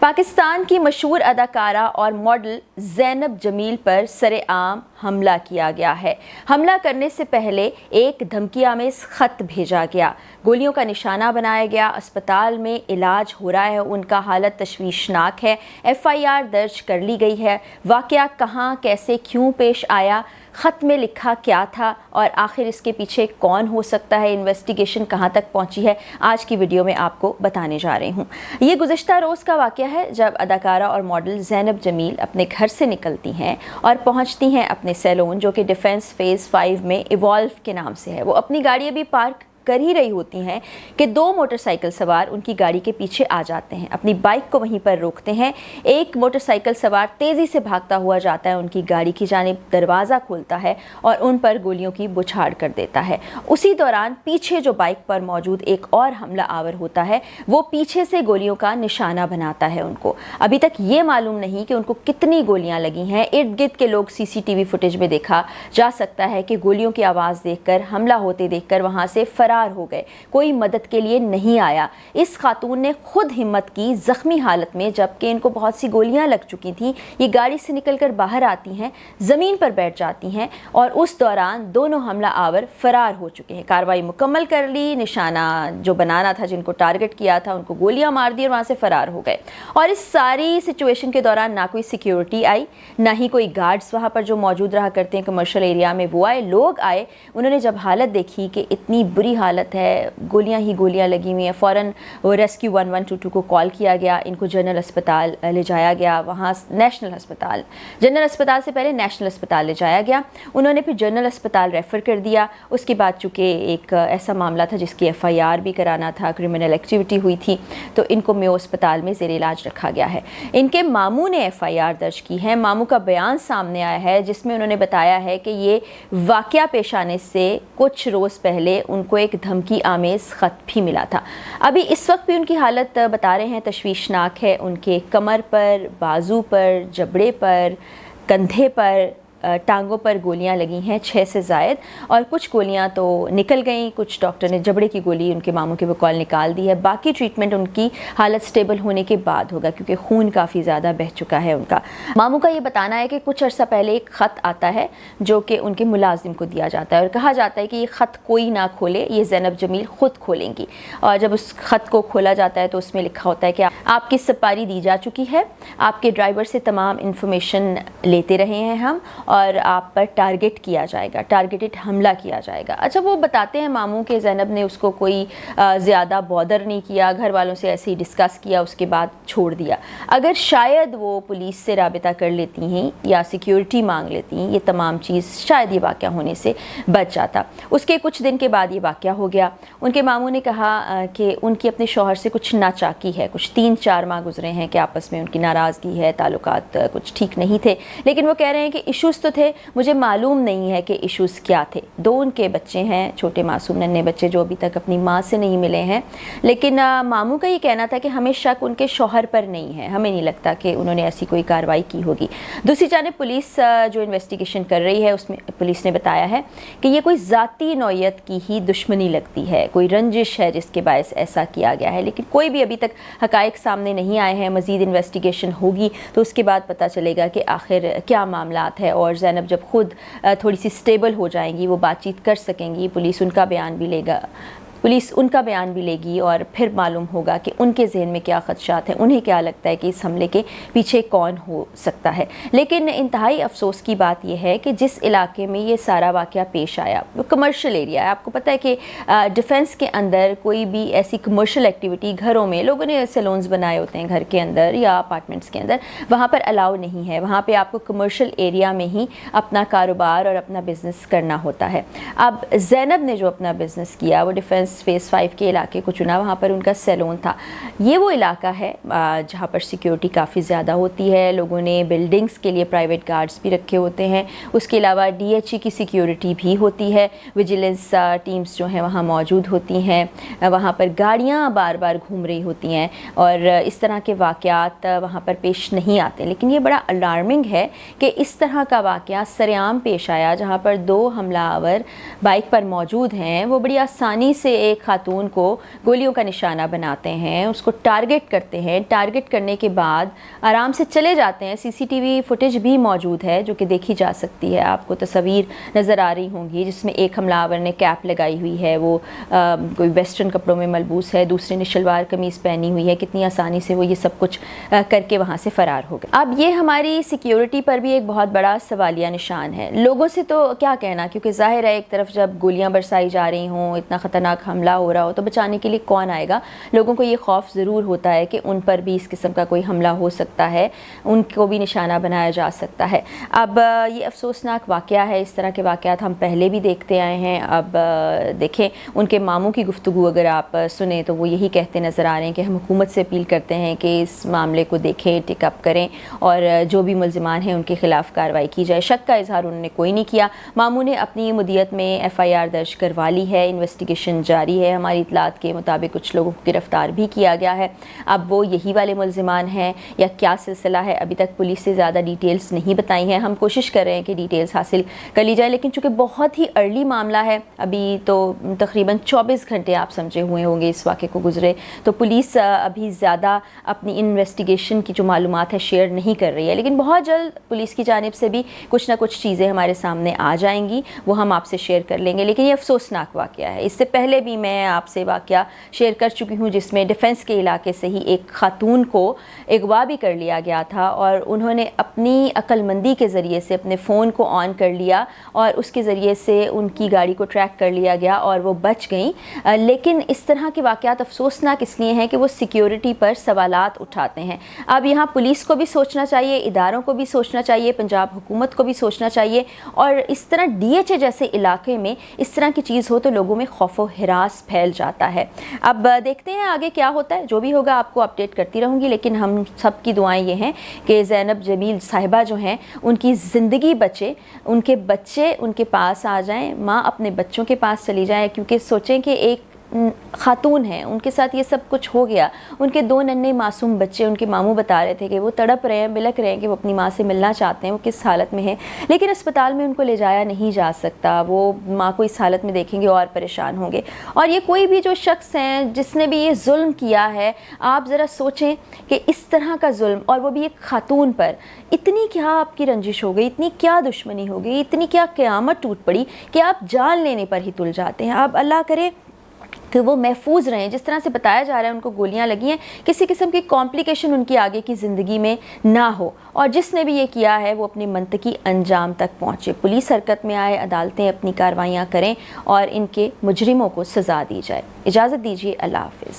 पाकिस्तान की मशहूर अदाकारा और मॉडल ज़ैनब जमील पर सरेआम हमला किया गया है। हमला करने से पहले एक धमकीआमेज़ ख़त भेजा गया, गोलियों का निशाना बनाया गया। अस्पताल में इलाज हो रहा है, उनका हालत तशवीशनाक है। FIR दर्ज कर ली गई है। वाक़या कहाँ, कैसे, क्यों पेश आया, ख़त में लिखा क्या था और आखिर इसके पीछे कौन हो सकता है, इन्वेस्टिगेशन कहाँ तक पहुँची है, आज की वीडियो में आपको बताने जा रही हूँ। ये गुज़िश्ता रोज़ का वाक़या है जब अदाकारा और मॉडल ज़ैनब जमील अपने घर से निकलती हैं और पहुँचती हैं अपने सैलून, जो कि डिफेंस फेज़ 5 में इवॉल्व के नाम से है। वो अपनी गाड़ी अभी पार्क कर ही रही होती हैं कि दो मोटरसाइकिल सवार उनकी गाड़ी के पीछे आ जाते हैं, अपनी बाइक को वहीं पर रोकते हैं। एक मोटरसाइकिल सवार तेज़ी से भागता हुआ जाता है उनकी गाड़ी की जानिब, दरवाज़ा खोलता है और उन पर गोलियों की बौछार कर देता है। उसी दौरान पीछे जो बाइक पर मौजूद एक और हमला आवर होता है, वो पीछे से गोलियों का निशाना बनाता है उनको। अभी तक ये मालूम नहीं कि उनको कितनी गोलियां लगी हैं। इर्द गिर्द के लोग CCTV फुटेज में देखा जा सकता है कि गोलियों की आवाज़ देखकर, हमला होते देखकर वहाँ से फरार हो गए, कोई मदद के लिए नहीं आया। इस खातून ने खुद हिम्मत की, जख्मी हालत में, जबकि इनको बहुत सी गोलियां लग चुकी थी। ये गाड़ी से निकलकर बाहर आती हैं, ज़मीन पर बैठ जाती हैं और उस दौरान दोनों हमला आवर फरार हो चुके हैं। कार्रवाई मुकम्मल कर ली, निशाना जो बनाना था, जिनको टारगेट किया था, उनको गोलियां मार दी और वहाँ से फरार हो गए। और इस सारी सिचुएशन के दौरान ना कोई सिक्योरिटी आई, ना ही कोई गार्ड्स वहाँ पर जो मौजूद रहा करते हैं कमर्शियल एरिया में, वो आए। लोग आए, उन्होंने जब हालत देखी कि इतनी बुरी हालत है, गोलियां ही गोलियां लगी हुई हैं, फ़ौरन वो रेस्क्यू 1122 को कॉल किया गया। इनको जनरल अस्पताल ले जाया गया, वहाँ नेशनल अस्पताल, जनरल अस्पताल से पहले नेशनल अस्पताल ले जाया गया। उन्होंने फिर जनरल अस्पताल रेफ़र कर दिया। उसके बाद चूँकि एक ऐसा मामला था जिसकी FIR भी कराना था, क्रिमिनल एक्टिविटी हुई थी, तो इनको मेयो अस्पताल में ज़ेर इलाज रखा गया है। इनके मामू ने FIR दर्ज की है। मामू का बयान सामने आया है जिसमें उन्होंने बताया है कि ये वाक़या पेश आने से कुछ रोज़ पहले उनको एक धमकी आमेज़ ख़त भी मिला था। अभी इस वक्त भी उनकी हालत बता रहे हैं तशवीशनाक है। उनके कमर पर, बाजू पर, जबड़े पर, कंधे पर, टांगों पर गोलियां लगी हैं 6 से ज़ायद, और कुछ गोलियां तो निकल गईं। कुछ डॉक्टर ने जबड़े की गोली उनके मामू के बकौल निकाल दी है। बाकी ट्रीटमेंट उनकी हालत स्टेबल होने के बाद होगा, क्योंकि खून काफ़ी ज़्यादा बह चुका है उनका। मामू का ये बताना है कि कुछ अर्सा पहले एक ख़त आता है जो कि उनके मुलाजिम को दिया जाता है और कहा जाता है कि ये ख़त कोई ना खोले, ये ज़ैनब जमील ख़ुद खोलेंगी। और जब उस ख़त को खोला जाता है तो उसमें लिखा होता है कि आपकी सपारी दी जा चुकी है, आपके ड्राइवर से तमाम इंफॉर्मेशन लेते रहे हैं हम, और आप पर टारगेट किया जाएगा, टारगेटेड हमला किया जाएगा। अच्छा, वो बताते हैं मामू के ज़ैनब ने उसको कोई ज़्यादा बॉदर नहीं किया, घर वालों से ऐसे ही डिस्कस किया, उसके बाद छोड़ दिया। अगर शायद वो पुलिस से राबिता कर लेती हैं या सिक्योरिटी मांग लेती हैं, ये तमाम चीज़ शायद ये वाक़या होने से बच जाता। उसके कुछ दिन के बाद ये वाक़या हो गया। उनके मामू ने कहा कि उनकी अपने शौहर से कुछ नाचाकी है, कुछ 3-4 माह गुजरे हैं कि आपस में उनकी नाराज़गी है, ताल्लुकात कुछ ठीक नहीं थे। लेकिन वो कह रहे हैं कि इशूज़ तो थे, मुझे मालूम नहीं है कि इश्यूज़ क्या थे। 2 उनके बच्चे हैं, छोटे मासूम नन्हे बच्चे, जो अभी तक अपनी माँ से नहीं मिले हैं। लेकिन मामू का ये कहना था कि हमें शक उनके शौहर पर नहीं है, हमें नहीं लगता कि उन्होंने ऐसी कोई कार्रवाई की होगी। दूसरी जानिब पुलिस जो इन्वेस्टिगेशन कर रही है, उसमें पुलिस ने बताया है कि ये कोई ज़ाती नौयत की ही दुश्मनी लगती है, कोई रंजिश है जिसके बायस ऐसा किया गया है। लेकिन कोई भी अभी तक हक़ाइक़ सामने नहीं आए हैं। मज़ीद इन्वेस्टिगेशन होगी तो उसके बाद पता चलेगा कि आखिर क्या मामलात है। और ज़ैनब जब खुद थोड़ी सी स्टेबल हो जाएंगी, वो बातचीत कर सकेंगी, पुलिस उनका बयान भी लेगी और फिर मालूम होगा कि उनके जहन में क्या ख़दशात हैं, उन्हें क्या लगता है कि इस हमले के पीछे कौन हो सकता है। लेकिन इंतहाई अफसोस की बात यह है कि जिस इलाके में ये सारा वाक़या पेश आया वो कमर्शियल एरिया है। आपको पता है कि डिफेंस के अंदर कोई भी ऐसी कमर्शियल एक्टिविटी, घरों में लोगों ने सैलून्स बनाए होते हैं घर के अंदर या अपार्टमेंट्स के अंदर, वहाँ पर अलाउ नहीं है। वहाँ पर आपको कमर्शियल एरिया में ही अपना कारोबार और अपना बिज़नेस करना होता है। अब ज़ैनब ने जो अपना बिज़नेस किया वो डिफेंस फेज़ 5 के इलाके को चुना, वहाँ पर उनका सैलून था। ये वो इलाका है जहाँ पर सिक्योरिटी काफ़ी ज़्यादा होती है। लोगों ने बिल्डिंग्स के लिए प्राइवेट गार्ड्स भी रखे होते हैं। उसके अलावा DHE की सिक्योरिटी भी होती है, विजिलेंस टीम्स जो हैं वहाँ मौजूद होती हैं। वहाँ पर गाड़ियाँ बार बार घूम रही होती हैं और इस तरह के वाक़यात वहाँ पर पेश नहीं आते। लेकिन ये बड़ा अलार्मिंग है कि इस तरह का वाक़या सरेआम पेश आया, जहाँ पर 2 हमलावर बाइक पर मौजूद हैं। वो बड़ी आसानी से ایک خاتون کو گولیوں کا نشانہ بناتے ہیں, اس کو ٹارگٹ کرتے ہیں, ٹارگٹ کرنے کے بعد آرام سے چلے جاتے ہیں. سی سی ٹی وی فوٹیج بھی موجود ہے جو کہ دیکھی جا سکتی ہے, آپ کو تصاویر نظر آ رہی ہوں گی جس میں ایک حملہ آور نے کیپ لگائی ہوئی ہے, وہ کوئی ویسٹرن کپڑوں میں ملبوس ہے, دوسرے نے شلوار قمیض پہنی ہوئی ہے. کتنی آسانی سے وہ یہ سب کچھ کر کے وہاں سے فرار ہو گئے. اب یہ ہماری سیکیورٹی پر بھی ایک بہت بڑا سوالیہ نشان ہے. لوگوں سے تو کیا کہنا, کیونکہ ظاہر ہے ایک طرف جب گولیاں برسائی جا رہی ہوں, اتنا خطرناک حملہ ہو رہا ہو, تو بچانے کے لیے کون آئے گا. لوگوں کو یہ خوف ضرور ہوتا ہے کہ ان پر بھی اس قسم کا کوئی حملہ ہو سکتا ہے, ان کو بھی نشانہ بنایا جا سکتا ہے. اب یہ افسوسناک واقعہ ہے, اس طرح کے واقعات ہم پہلے بھی دیکھتے آئے ہیں. اب دیکھیں ان کے ماموں کی گفتگو اگر آپ سنیں تو وہ یہی کہتے نظر آ رہے ہیں کہ ہم حکومت سے اپیل کرتے ہیں کہ اس معاملے کو دیکھیں, ٹیک اپ کریں اور جو بھی ملزمان ہیں ان کے خلاف کارروائی کی جائے. شک کا اظہار انہوں نے کوئی نہیں کیا. ماموں نے اپنی مدیت میں ایف آئی آر درج کروا لی ہے, انویسٹیگیشن جاری ہے. ہماری اطلاعات کے مطابق کچھ لوگوں کو گرفتار بھی کیا گیا ہے. اب وہ یہی والے ملزمان ہیں یا کیا سلسلہ ہے, ابھی تک پولیس سے زیادہ ڈیٹیلز نہیں بتائی ہیں. ہم کوشش کر رہے ہیں کہ ڈیٹیلز حاصل کر لی جائے, لیکن چونکہ بہت ہی ارلی معاملہ ہے, ابھی تو تقریباً 24 گھنٹے آپ سمجھے ہوئے ہوں گے اس واقعے کو گزرے, تو پولیس ابھی زیادہ اپنی انویسٹیگیشن کی جو معلومات ہے شیئر نہیں کر رہی ہے. لیکن بہت جلد پولیس کی جانب سے بھی کچھ نہ کچھ چیزیں ہمارے سامنے آ جائیں گی, وہ ہم آپ سے شیئر کر لیں گے. لیکن یہ افسوسناک واقعہ ہے. اس سے پہلے بھی میں آپ سے واقعہ شیئر کر چکی ہوں جس میں ڈیفنس کے علاقے سے ہی ایک خاتون کو اغوا بھی کر لیا گیا تھا, اور انہوں نے اپنی عقل مندی کے ذریعے سے اپنے فون کو آن کر لیا اور اس کے ذریعے سے ان کی گاڑی کو ٹریک کر لیا گیا اور وہ بچ گئیں. لیکن اس طرح کے واقعات افسوسناک اس لیے ہیں کہ وہ سیکیورٹی پر سوالات اٹھاتے ہیں. اب یہاں پولیس کو بھی سوچنا چاہیے, اداروں کو بھی سوچنا چاہیے, پنجاب حکومت کو بھی سوچنا چاہیے, اور اس طرح ڈی ایچ اے جیسے علاقے میں اس طرح کی چیز ہو تو لوگوں میں خوف و ہراس پھیل جاتا ہے. اب دیکھتے ہیں آگے کیا ہوتا ہے, جو بھی ہوگا آپ کو اپڈیٹ کرتی رہوں گی. لیکن ہم سب کی دعائیں یہ ہیں کہ زینب جمیل صاحبہ جو ہیں ان کی زندگی بچے, ان کے بچے ان کے پاس آ جائیں, ماں اپنے بچوں کے پاس چلی جائے, کیونکہ سوچیں کہ ایک خاتون ہیں, ان کے ساتھ یہ سب کچھ ہو گیا. ان کے 2 ننھے معصوم بچے, ان کے ماموں بتا رہے تھے کہ وہ تڑپ رہے ہیں, بلک رہے ہیں کہ وہ اپنی ماں سے ملنا چاہتے ہیں, وہ کس حالت میں ہیں. لیکن اسپتال میں ان کو لے جایا نہیں جا سکتا, وہ ماں کو اس حالت میں دیکھیں گے اور پریشان ہوں گے. اور یہ کوئی بھی جو شخص ہیں جس نے بھی یہ ظلم کیا ہے, آپ ذرا سوچیں کہ اس طرح کا ظلم, اور وہ بھی ایک خاتون پر, اتنی کیا آپ کی رنجش ہو گئی, اتنی کیا دشمنی ہو گئی, اتنی کیا قیامت ٹوٹ پڑی کہ آپ جان لینے پر ہی تل جاتے ہیں. اب اللہ کرے کہ وہ محفوظ رہیں. جس طرح سے بتایا جا رہا ہے ان کو گولیاں لگی ہیں, کسی قسم کی کمپلیکیشن ان کی آگے کی زندگی میں نہ ہو, اور جس نے بھی یہ کیا ہے وہ اپنی منطقی انجام تک پہنچے. پولیس حرکت میں آئے, عدالتیں اپنی کارروائیاں کریں اور ان کے مجرموں کو سزا دی جائے. اجازت دیجیے, اللہ حافظ.